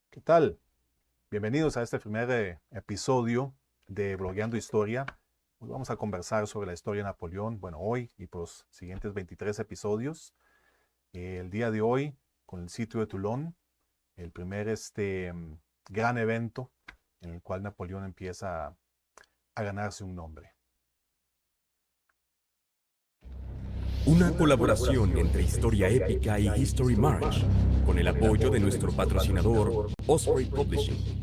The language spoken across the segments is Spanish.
¿Qué tal? Bienvenidos a este primer episodio de Blogueando Historia. Hoy vamos a conversar sobre la historia de Napoleón, bueno, hoy y por los siguientes 23 episodios. El día de hoy, con el sitio de Toulon, el primer gran evento en el cual Napoleón empieza a ganarse un nombre. Una colaboración entre Historia Épica y History March, con el apoyo de nuestro patrocinador Osprey Publishing.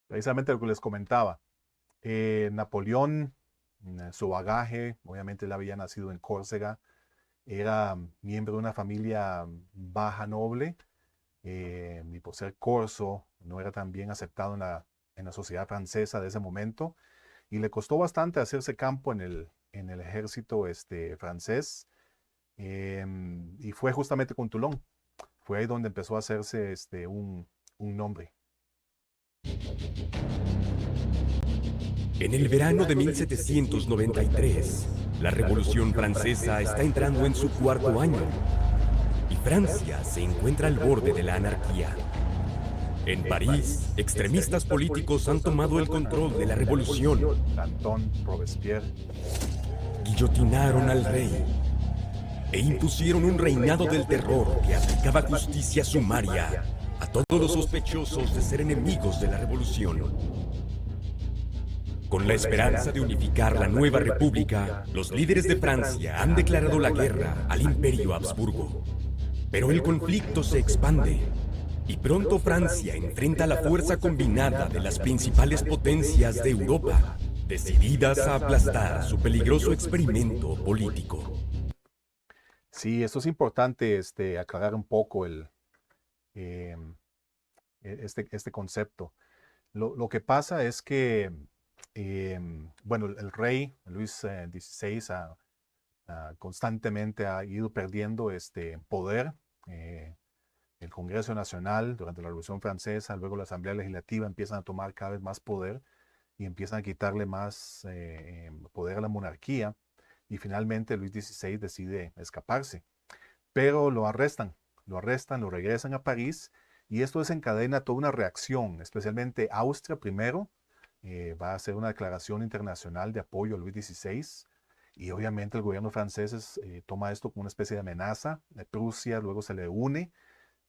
Precisamente lo que les comentaba, Napoleón, su bagaje, obviamente él había nacido en Córcega, era miembro de una familia baja noble, y por ser corso no era tan bien aceptado en la sociedad francesa de ese momento, y le costó bastante hacerse campo en el ejército francés, y fue justamente con Toulon, fue ahí donde empezó a hacerse un nombre. En el verano de 1793, la Revolución Francesa está entrando en su cuarto año y Francia se encuentra al borde de la anarquía. En París, extremistas políticos han tomado el control de la revolución. Danton, Robespierre. Guillotinaron al rey e impusieron un reinado del terror que aplicaba justicia sumaria a todos los sospechosos de ser enemigos de la revolución. Con la esperanza de unificar la nueva república, los líderes de Francia han declarado la guerra al Imperio Habsburgo. Pero el conflicto se expande y pronto Francia enfrenta la fuerza combinada de las principales potencias de Europa, decididas a aplastar su peligroso experimento político. Sí, esto es importante aclarar un poco eh, este concepto. Lo que pasa es que, bueno, el rey Luis XVI constantemente ha ido perdiendo poder. El Congreso Nacional durante la Revolución Francesa, luego la Asamblea Legislativa empiezan a tomar cada vez más poder y empiezan a quitarle más poder a la monarquía, y finalmente Luis XVI decide escaparse, pero lo regresan a París, y esto desencadena toda una reacción, especialmente Austria primero, va a hacer una declaración internacional de apoyo a Luis XVI, y obviamente el gobierno francés toma esto como una especie de amenaza. Prusia luego se le une,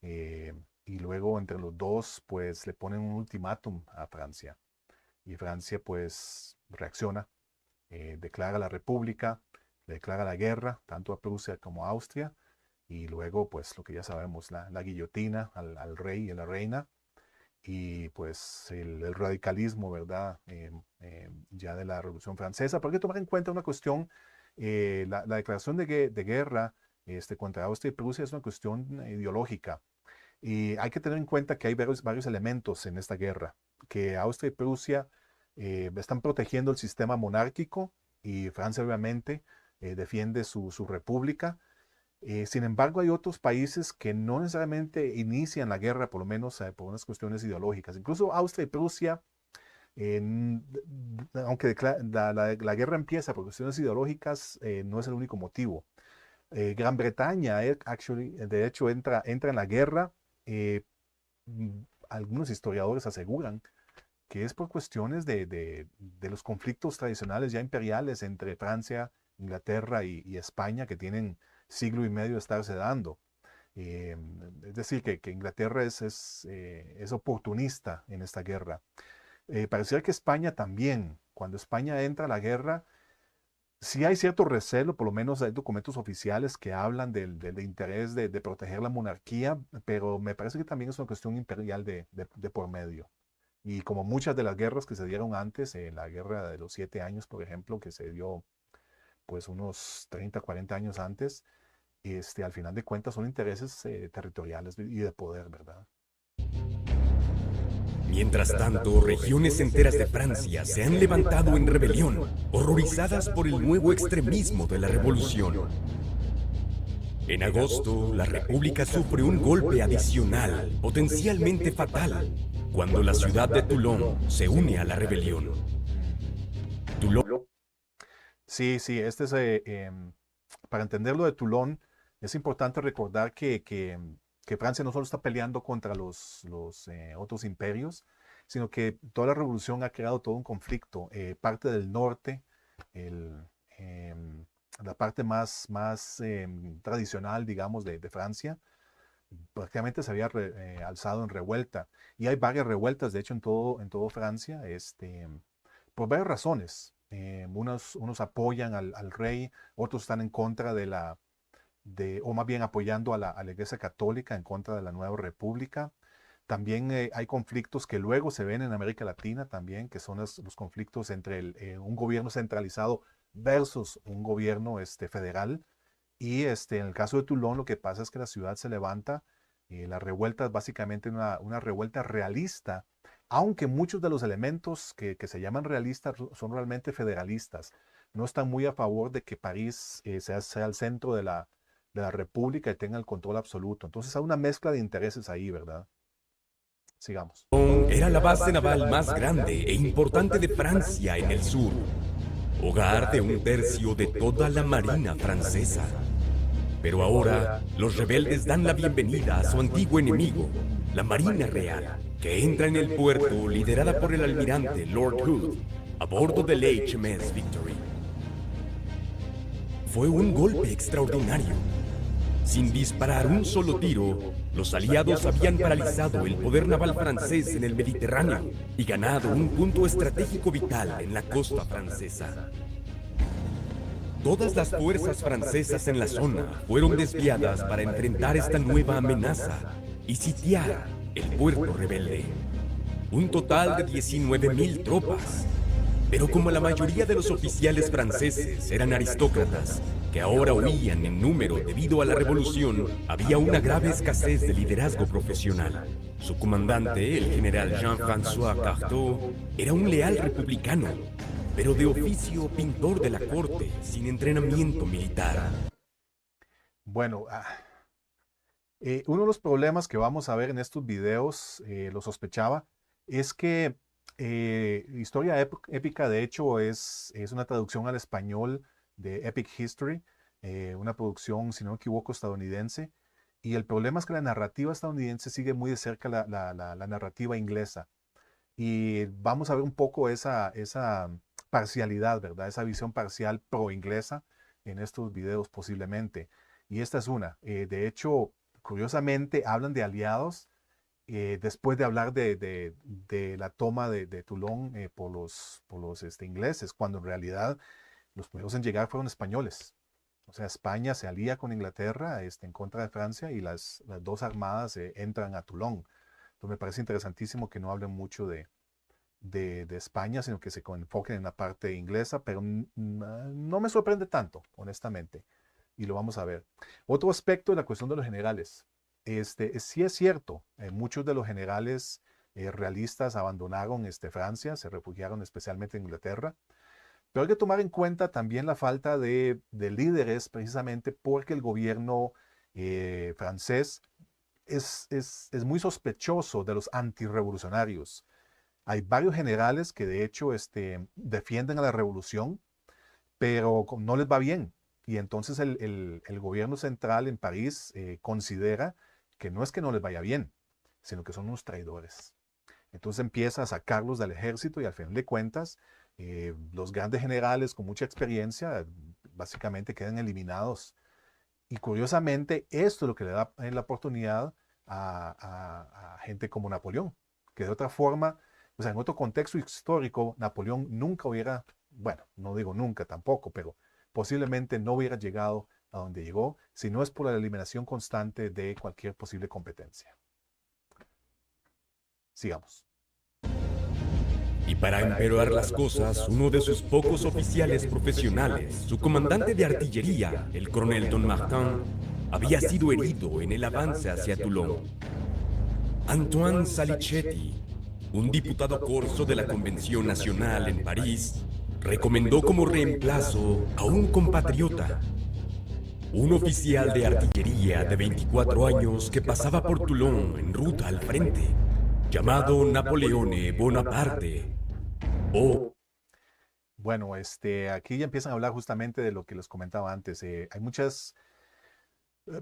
eh, y luego entre los dos pues le ponen un ultimátum a Francia, y Francia pues reacciona, declara la república, le declara la guerra tanto a Prusia como a Austria, y luego pues lo que ya sabemos, la guillotina al rey y a la reina, y pues el radicalismo, ¿verdad? Ya de la Revolución Francesa. Pero hay que tomar en cuenta una cuestión, la declaración de guerra contra Austria y Prusia es una cuestión ideológica, y hay que tener en cuenta que hay varios elementos en esta guerra, que Austria y Prusia están protegiendo el sistema monárquico, y Francia obviamente defiende su república. Sin embargo, hay otros países que no necesariamente inician la guerra, por lo menos por unas cuestiones ideológicas. Incluso Austria y Prusia, aunque la guerra empieza por cuestiones ideológicas, no es el único motivo. Gran Bretaña, de hecho, entra en la guerra. eh, Algunos historiadores aseguran que es por cuestiones de los conflictos tradicionales ya imperiales entre Francia, Inglaterra y España, que tienen siglo y medio de estarse dando. Eh, es decir, que Inglaterra es oportunista en esta guerra. Pareciera que España también, cuando España entra a la guerra, sí hay cierto recelo, por lo menos hay documentos oficiales que hablan del interés de proteger la monarquía, pero me parece que también es una cuestión imperial de por medio. Y como muchas de las guerras que se dieron antes, la guerra de los 7 años, por ejemplo, que se dio pues unos 30, 40 años antes, al final de cuentas son intereses territoriales y de poder, ¿verdad? Mientras tanto, regiones enteras de Francia se han levantado en rebelión, horrorizadas por el nuevo extremismo de la revolución. En agosto, la República sufre un golpe adicional, potencialmente fatal, cuando la ciudad de Toulon se une a la rebelión. Toulon Sí, sí, para entender lo de Toulon, es importante recordar que Francia no solo está peleando contra los otros imperios, sino que toda la revolución ha creado todo un conflicto. Parte del norte, el, em, la parte más tradicional, digamos, de Francia, prácticamente se había alzado en revuelta. Y hay varias revueltas, de hecho, en todo Francia, por varias razones. Unos apoyan al rey, otros están en contra o más bien apoyando a la Iglesia Católica en contra de la nueva república. También hay conflictos que luego se ven en América Latina también, que son los conflictos entre un gobierno centralizado versus un gobierno federal. Y en el caso de Toulon, lo que pasa es que la ciudad se levanta. La revuelta es básicamente una revuelta realista, aunque muchos de los elementos que se llaman realistas son realmente federalistas. No están muy a favor de que París sea el centro de la república y tenga el control absoluto. Entonces hay una mezcla de intereses ahí, ¿verdad? Sigamos. Era la base naval más grande e importante de Francia en el sur, hogar de un tercio de toda la marina francesa. Pero ahora, los rebeldes dan la bienvenida a su antiguo enemigo, la Marina Real, que entra en el puerto liderada por el almirante Lord Hood, a bordo del HMS Victory. Fue un golpe extraordinario. Sin disparar un solo tiro, los aliados habían paralizado el poder naval francés en el Mediterráneo y ganado un punto estratégico vital en la costa francesa. Todas las fuerzas francesas en la zona fueron desviadas para enfrentar esta nueva amenaza y sitiar el puerto rebelde. Un total de 19.000 tropas. Pero como la mayoría de los oficiales franceses eran aristócratas, que ahora huían en número debido a la revolución, había una grave escasez de liderazgo profesional. Su comandante, el general Jean-François Carteau, era un leal republicano, pero de oficio pintor de la corte, sin entrenamiento militar. Bueno, uno de los problemas que vamos a ver en estos videos, lo sospechaba, es que Historia Épica, de hecho, es una traducción al español de Epic History, una producción, si no me equivoco, estadounidense. Y el problema es que la narrativa estadounidense sigue muy de cerca la narrativa inglesa. Y vamos a ver un poco esa parcialidad, ¿verdad? Esa visión parcial pro-inglesa en estos videos posiblemente. Y esta es una. De hecho, curiosamente, hablan de aliados después de hablar de la toma de Toulon por los ingleses, cuando en realidad los primeros en llegar fueron españoles. O sea, España se alía con Inglaterra en contra de Francia y las dos armadas entran a Toulon. Entonces me parece interesantísimo que no hablen mucho de España, sino que se enfoquen en la parte inglesa, pero no me sorprende tanto, honestamente, y lo vamos a ver. Otro aspecto es la cuestión de los generales. Sí es cierto, muchos de los generales realistas abandonaron Francia, se refugiaron especialmente en Inglaterra, pero hay que tomar en cuenta también la falta de líderes, precisamente porque el gobierno francés es muy sospechoso de los antirrevolucionarios. Hay varios generales que de hecho defienden a la revolución, pero no les va bien. Y entonces el gobierno central en París considera que no es que no les vaya bien, sino que son unos traidores. Entonces empieza a sacarlos del ejército y al final de cuentas, los grandes generales con mucha experiencia básicamente quedan eliminados. Y curiosamente, esto es lo que le da la oportunidad a gente como Napoleón, que de otra forma, o sea, en otro contexto histórico, Napoleón nunca hubiera, bueno, no digo nunca tampoco, pero posiblemente no hubiera llegado a donde llegó si no es por la eliminación constante de cualquier posible competencia. Sigamos. Y para empeorar las cosas, uno de sus pocos oficiales profesionales, su comandante de artillería, el coronel Don Martin, había sido herido en el avance hacia Toulon. Antoine Salicetti, un diputado corso de la Convención Nacional en París, recomendó como reemplazo a un compatriota, un oficial de artillería de 24 años que pasaba por Toulon en ruta al frente, llamado Napoleone Bonaparte. Bueno, aquí ya empiezan a hablar justamente de lo que les comentaba antes. Hay muchas,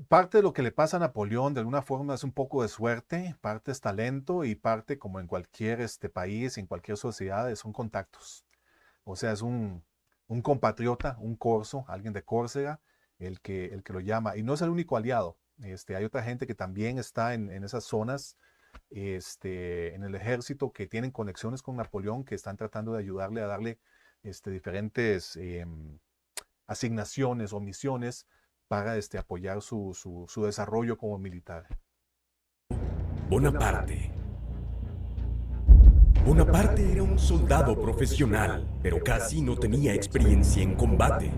parte de lo que le pasa a Napoleón de alguna forma es un poco de suerte, parte es talento y parte, como en cualquier país, en cualquier sociedad, son contactos. O sea, es un compatriota, un corso, alguien de Córcega, el que lo llama. Y no es el único aliado. Hay otra gente que también está en esas zonas, en el ejército, que tienen conexiones con Napoleón, que están tratando de ayudarle a darle diferentes asignaciones o misiones para apoyar su desarrollo como militar. Bonaparte. Bonaparte era un soldado profesional, pero casi no tenía experiencia en combate.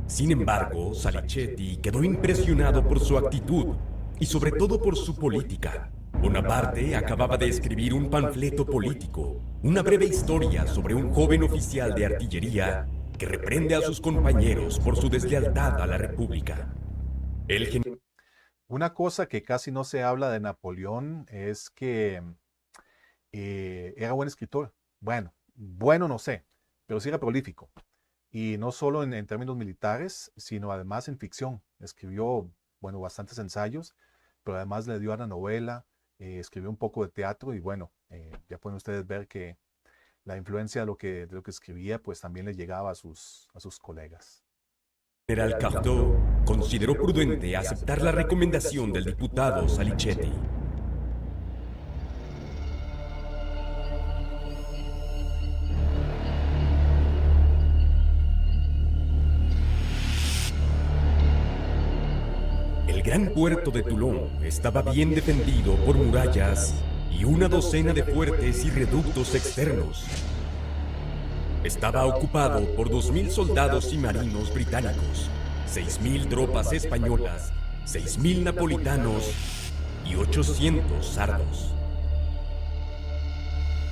Sin embargo, Salicetti quedó impresionado por su actitud y sobre todo por su política. Bonaparte acababa de escribir un panfleto político, una breve historia sobre un joven oficial de artillería que reprende a sus compañeros por su deslealtad a la República. El Una cosa que casi no se habla de Napoleón es que era buen escritor. Bueno, bueno no sé, pero sí era prolífico. Y no solo en términos militares, sino además en ficción. Escribió, bueno, bastantes ensayos, pero además le dio a la novela, escribió un poco de teatro y bueno, ya pueden ustedes ver que la influencia de lo que escribía pues también le llegaba a sus colegas. general Carnot consideró prudente aceptar la recomendación del diputado Salicetti. El gran puerto de Toulon estaba bien defendido por murallas y una docena de fuertes y reductos externos. Estaba ocupado por 2.000 soldados y marinos británicos, 6.000 tropas españolas, 6.000 napolitanos y 800 sardos.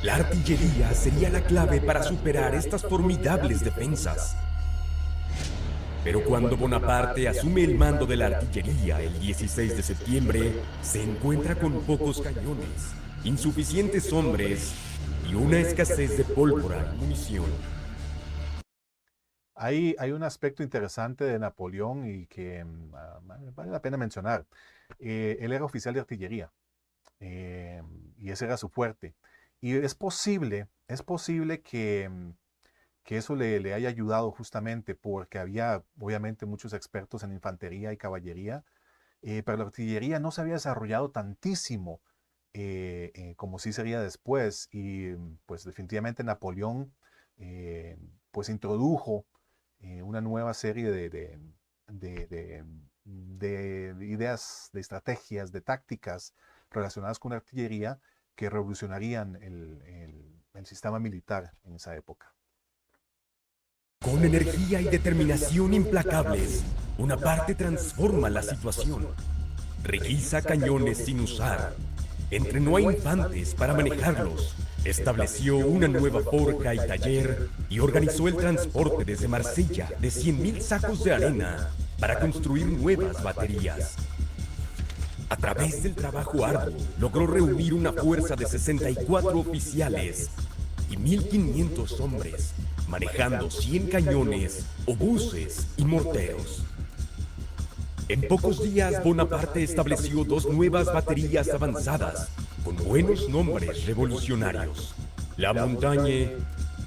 La artillería sería la clave para superar estas formidables defensas. Pero cuando Bonaparte asume el mando de la artillería el 16 de septiembre, se encuentra con pocos cañones, insuficientes hombres y una escasez de pólvora y munición. Hay un aspecto interesante de Napoleón y que vale la pena mencionar. Él era oficial de artillería y ese era su fuerte. Y es posible que eso le haya ayudado justamente porque había obviamente muchos expertos en infantería y caballería, pero la artillería no se había desarrollado tantísimo como sí sería después. Y pues definitivamente Napoleón eh, pues introdujo una nueva serie de- de- de ideas, de estrategias, de tácticas relacionadas con la artillería que revolucionarían el sistema militar en esa época. Con energía y determinación implacables, Bonaparte transforma la situación. Requisa cañones sin usar, entrenó a infantes para manejarlos, estableció una nueva forja y taller y organizó el transporte desde Marsella de 100.000 sacos de arena para construir nuevas baterías. A través del trabajo arduo, logró reunir una fuerza de 64 oficiales y 1.500 hombres, manejando 100 cañones, obuses y morteros. En pocos días, Bonaparte estableció dos nuevas baterías avanzadas, con buenos nombres revolucionarios, La Montagne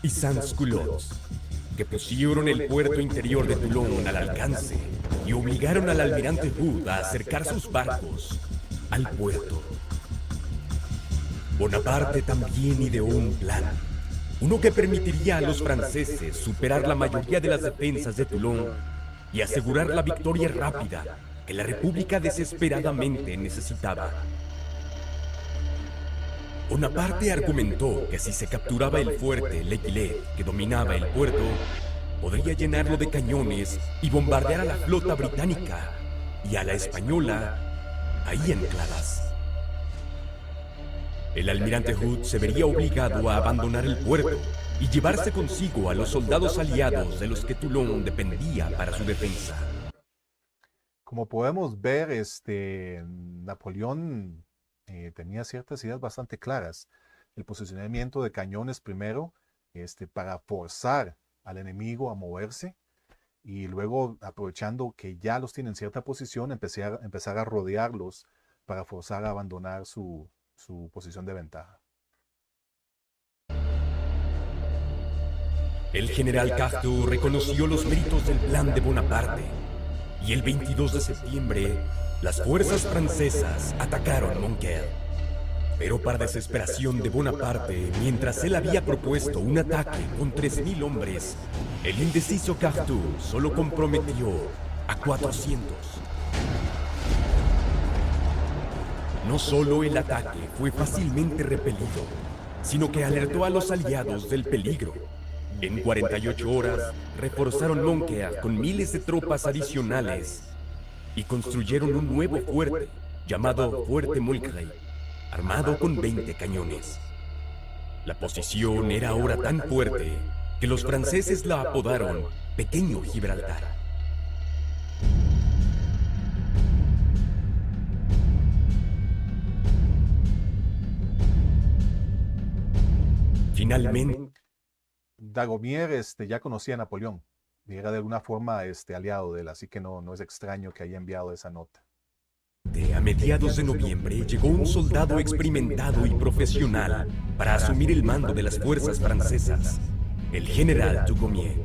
y Sans-Culottes, que pusieron el puerto interior de Toulon al alcance y obligaron al almirante Hood a acercar sus barcos al puerto. Bonaparte también ideó un plan, uno que permitiría a los franceses superar la mayoría de las defensas de Toulon y asegurar la victoria rápida que la República desesperadamente necesitaba. Bonaparte argumentó que si se capturaba el fuerte Le Guillet, que dominaba el puerto, podría llenarlo de cañones y bombardear a la flota británica y a la española ahí ancladas. El almirante Hood se vería obligado a abandonar el puerto y llevarse consigo a los soldados aliados de los que Toulon dependía para su defensa. Como podemos ver, Napoleón tenía ciertas ideas bastante claras. El posicionamiento de cañones primero, para forzar al enemigo a moverse y luego, aprovechando que ya los tiene en cierta posición, empezar a rodearlos para forzar a abandonar su posición de ventaja. El general Cartaux reconoció los méritos del plan de Bonaparte y el 22 de septiembre las fuerzas francesas atacaron Montcalm. Pero para desesperación de Bonaparte, mientras él había propuesto un ataque con 3.000 hombres, el indeciso Cartaux solo comprometió a 400. No solo el ataque fue fácilmente repelido, sino que alertó a los aliados del peligro. En 48 horas, reforzaron Montcalm con miles de tropas adicionales y construyeron un nuevo fuerte, llamado Fuerte Mulcahy, armado con 20 cañones. La posición era ahora tan fuerte que los franceses la apodaron Pequeño Gibraltar. Finalmente, Dagommier ya conocía a Napoleón y era de alguna forma aliado de él, así que no es extraño que haya enviado esa nota. a mediados de noviembre llegó un soldado experimentado y profesional para asumir el mando de las fuerzas francesas, el general Dugommier.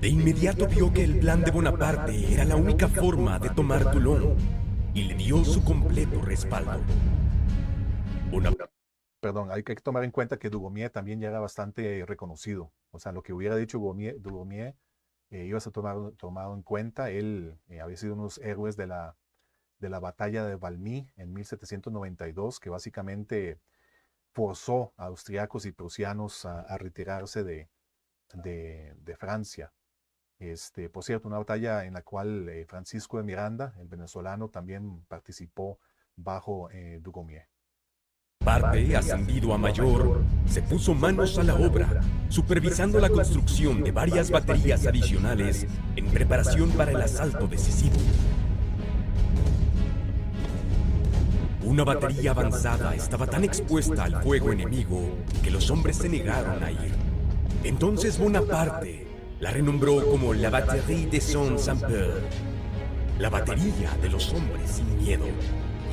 De inmediato vio que el plan de Bonaparte era la única forma de tomar Toulon y le dio su completo respaldo. Perdón, hay que tomar en cuenta que Dugommier también ya era bastante reconocido. O sea, lo que hubiera dicho Dugommier iba a ser tomado en cuenta. Él había sido uno de los héroes de la batalla de Valmy en 1792, que básicamente forzó a austriacos y prusianos a retirarse de Francia. Por cierto, una batalla en la cual Francisco de Miranda, el venezolano, también participó bajo Dugommier. Bonaparte, ascendido a mayor, se puso manos a la obra, supervisando la construcción de varias baterías adicionales en preparación para el asalto decisivo. Una batería avanzada estaba tan expuesta al fuego enemigo que los hombres se negaron a ir. Entonces Bonaparte la renombró como la Batterie des Sans-Peur, la batería de los hombres sin miedo.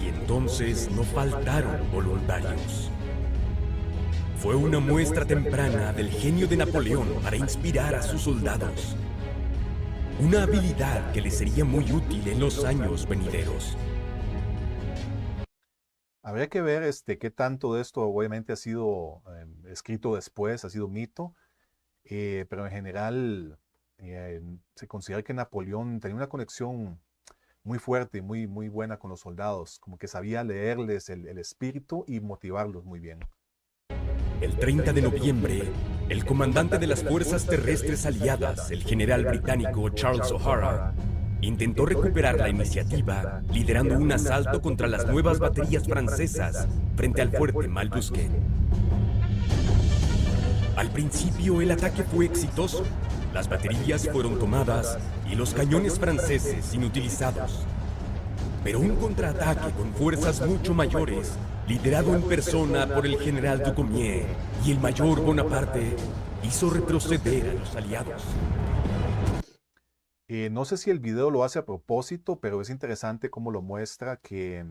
Y entonces no faltaron voluntarios. Fue una muestra temprana del genio de Napoleón para inspirar a sus soldados. Una habilidad que les sería muy útil en los años venideros. Habría que ver qué tanto de esto obviamente ha sido escrito después, ha sido mito, pero en general se considera que Napoleón tenía una conexión muy fuerte, muy buena con los soldados, como que sabía leerles el espíritu y motivarlos muy bien. El 30 de noviembre, el comandante de las fuerzas terrestres aliadas, el general británico Charles O'Hara, intentó recuperar la iniciativa, liderando un asalto contra las nuevas baterías francesas frente al fuerte Malbusquet. Al principio, el ataque fue exitoso. Las baterías fueron tomadas y los cañones franceses inutilizados. Pero un contraataque con fuerzas mucho mayores, liderado en persona por el general Dugommier y el mayor Bonaparte, hizo retroceder a los aliados. No sé si el video lo hace a propósito, pero es interesante cómo lo muestra que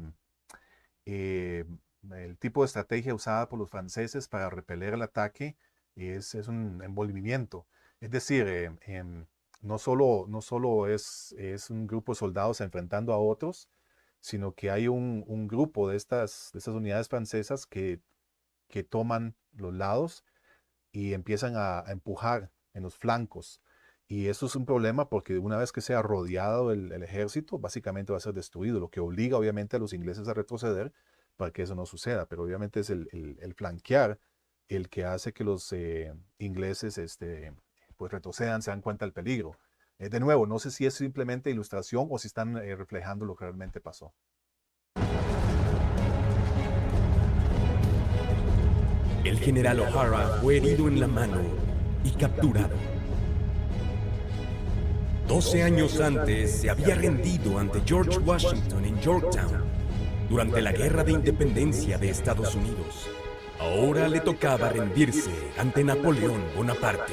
el tipo de estrategia usada por los franceses para repeler el ataque es un envolvimiento. Es decir, no solo es un grupo de soldados enfrentando a otros, sino que hay un grupo de estas unidades francesas que toman los lados y empiezan a empujar en los flancos. Y eso es un problema porque una vez que sea rodeado el ejército, básicamente va a ser destruido, lo que obliga obviamente a los ingleses a retroceder para que eso no suceda. Pero obviamente es el flanquear el que hace que los ingleses pues retrocedan, se dan cuenta del peligro. De nuevo, no sé si es simplemente ilustración o si están reflejando lo que realmente pasó. El general O'Hara fue herido en la mano y capturado. 12 años antes se había rendido ante George Washington en Yorktown durante la Guerra de Independencia de Estados Unidos. Ahora le tocaba rendirse ante Napoleón Bonaparte.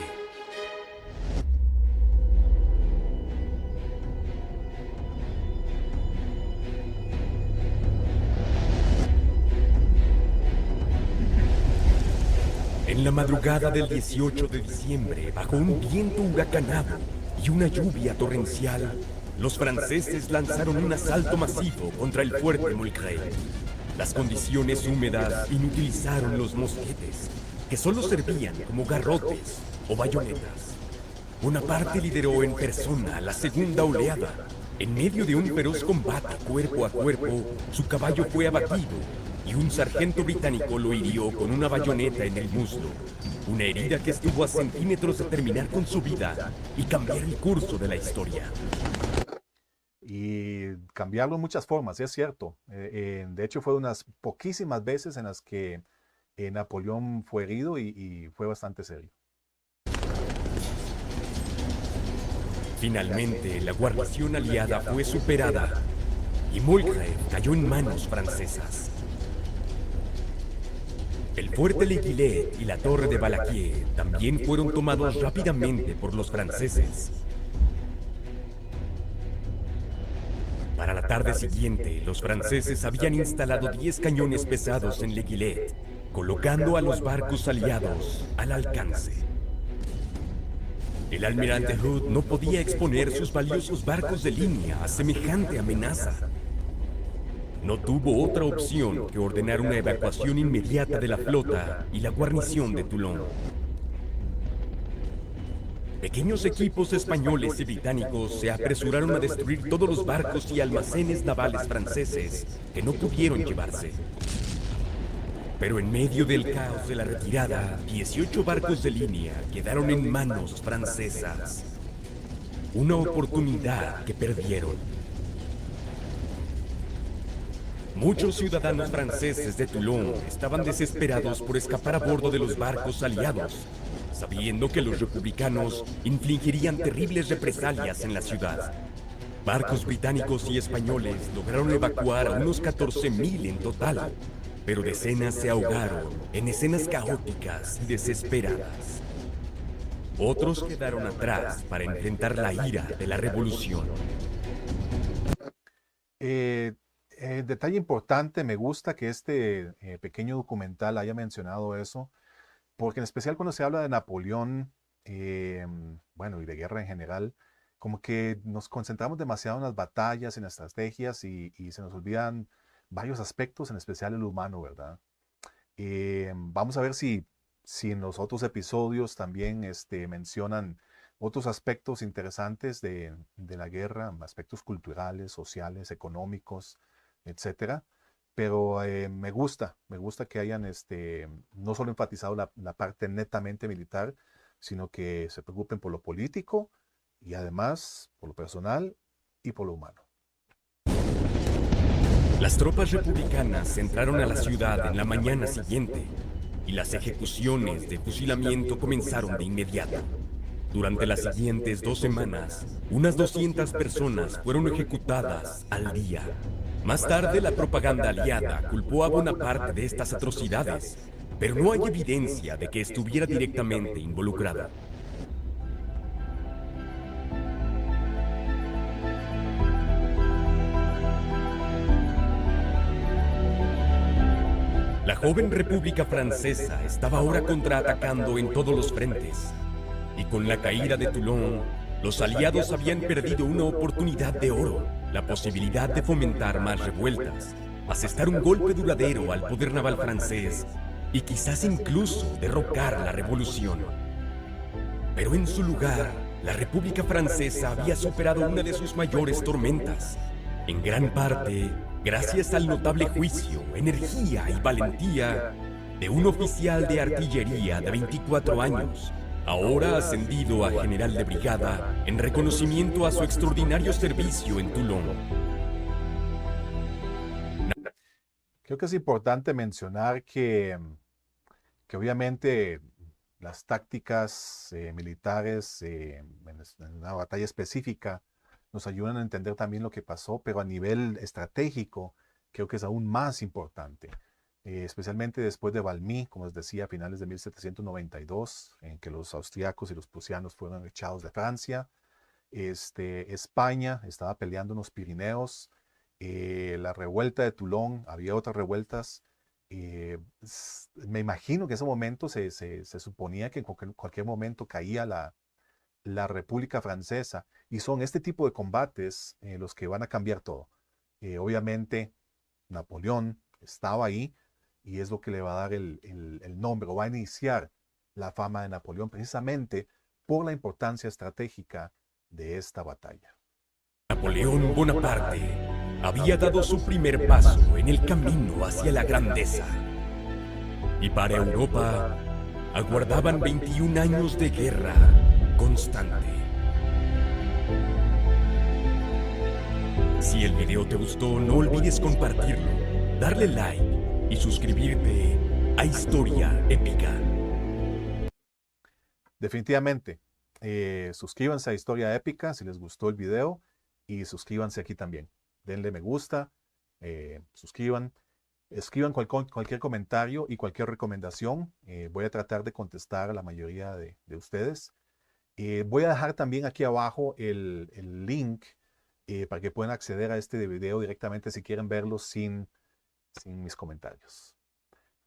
la madrugada del 18 de diciembre, bajo un viento huracanado y una lluvia torrencial, los franceses lanzaron un asalto masivo contra el fuerte Mulcahy. Las condiciones húmedas inutilizaron los mosquetes, que solo servían como garrotes o bayonetas. Bonaparte lideró en persona la segunda oleada. En medio de un feroz combate cuerpo a cuerpo, su caballo fue abatido y un sargento británico lo hirió con una bayoneta en el muslo. Una herida que estuvo a centímetros de terminar con su vida y cambiar el curso de la historia. Y cambiarlo en muchas formas, es cierto. De hecho, fue unas poquísimas veces en las que Napoleón fue herido y fue bastante serio. Finalmente, la guarnición aliada fue superada y Mulcahy cayó en manos francesas. El fuerte Le Guillet y la torre de Balaquier también fueron tomados rápidamente por los franceses. Para la tarde siguiente, los franceses habían instalado 10 cañones pesados en Le Guillet, colocando a los barcos aliados al alcance. El almirante Hood no podía exponer sus valiosos barcos de línea a semejante amenaza. No tuvo otra opción que ordenar una evacuación inmediata de la flota y la guarnición de Toulon. Pequeños equipos españoles y británicos se apresuraron a destruir todos los barcos y almacenes navales franceses que no pudieron llevarse. Pero en medio del caos de la retirada, 18 barcos de línea quedaron en manos francesas. Una oportunidad que perdieron. Muchos ciudadanos franceses de Toulon estaban desesperados por escapar a bordo de los barcos aliados, sabiendo que los republicanos infligirían terribles represalias en la ciudad. Barcos británicos y españoles lograron evacuar a unos 14,000 en total, pero decenas se ahogaron en escenas caóticas y desesperadas. Otros quedaron atrás para enfrentar la ira de la revolución. Detalle importante, me gusta que este pequeño documental haya mencionado eso, porque en especial cuando se habla de Napoleón, bueno, y de guerra en general, como que nos concentramos demasiado en las batallas, en las estrategias y se nos olvidan varios aspectos, en especial el humano, ¿verdad? Vamos a ver si en los otros episodios también mencionan otros aspectos interesantes de la guerra, aspectos culturales, sociales, económicos, etcétera. Pero me gusta que hayan no solo enfatizado la parte netamente militar, sino que se preocupen por lo político y además por lo personal y por lo humano. Las tropas republicanas entraron a la ciudad en la mañana siguiente y las ejecuciones de fusilamiento comenzaron de inmediato. Durante las siguientes 2 semanas, unas 200 personas fueron ejecutadas al día. Más tarde, la propaganda aliada culpó a Bonaparte de estas atrocidades, pero no hay evidencia de que estuviera directamente involucrada. La joven República Francesa estaba ahora contraatacando en todos los frentes, y con la caída de Toulon, los aliados habían perdido una oportunidad de oro, la posibilidad de fomentar más revueltas, asestar un golpe duradero al poder naval francés y quizás incluso derrocar la revolución. Pero en su lugar, la República Francesa había superado una de sus mayores tormentas, en gran parte gracias al notable juicio, energía y valentía de un oficial de artillería de 24 años, ahora ascendido a general de brigada en reconocimiento a su extraordinario servicio en Toulon. Creo que es importante mencionar que obviamente las tácticas militares en una batalla específica nos ayudan a entender también lo que pasó, pero a nivel estratégico creo que es aún más importante. Especialmente después de Valmy, como les decía, a finales de 1792, en que los austriacos y los prusianos fueron echados de Francia. España estaba peleando en los Pirineos, la revuelta de Toulon, había otras revueltas, Me imagino que en ese momento se suponía que en cualquier momento caía la República Francesa, y son este tipo de combates los que van a cambiar todo. Obviamente, Napoleón estaba ahí y es lo que le va a dar el nombre, o va a iniciar la fama de Napoleón precisamente por la importancia estratégica de esta batalla. Napoleón Bonaparte había dado su primer paso en el camino hacia la grandeza. Y para Europa aguardaban 21 años de guerra constante. Si el video te gustó, no olvides compartirlo, darle like y suscribirte a Historia Épica. Definitivamente, suscríbanse a Historia Épica si les gustó el video, y suscríbanse aquí también. Denle me gusta, suscriban, escriban cualquier comentario y cualquier recomendación. Voy a tratar de contestar a la mayoría de ustedes. Voy a dejar también aquí abajo el link para que puedan acceder a este video directamente si quieren verlo sin mis comentarios.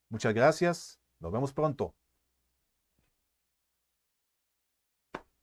Muchas gracias. Nos vemos pronto.